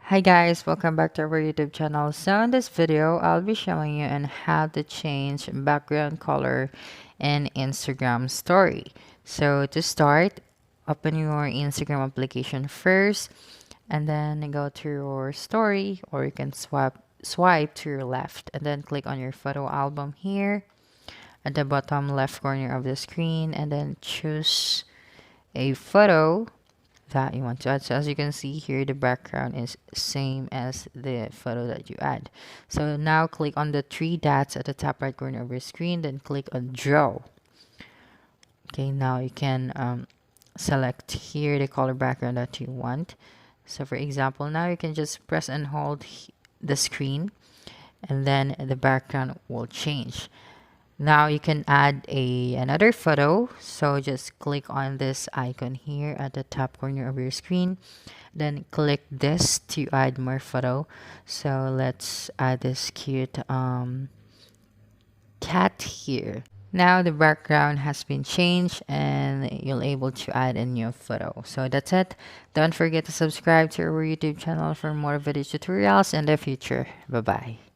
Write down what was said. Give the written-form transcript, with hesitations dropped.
Hi guys, welcome back to our YouTube channel. So in this video, I'll be showing you on how to change background color in Instagram story. So to start, open your Instagram application first and then go to your story, or you can swipe to your left and then click on your photo album here at the bottom left corner of the screen and then choose a photo that you want to add. So as you can see here, the background is same as the photo that you add. So now click on the three dots at the top right corner of your screen, then click on draw. Okay, now you can select here the color background that you want. So for example, now you can just press and hold the screen and then the background will change. Now you can add another photo. So just click on this icon here at the top corner of your screen. Then click this to add more photo. So let's add this cute cat here. Now the background has been changed and you'll able to add a new photo. So that's it. Don't forget to subscribe to our YouTube channel for more video tutorials in the future. Bye bye.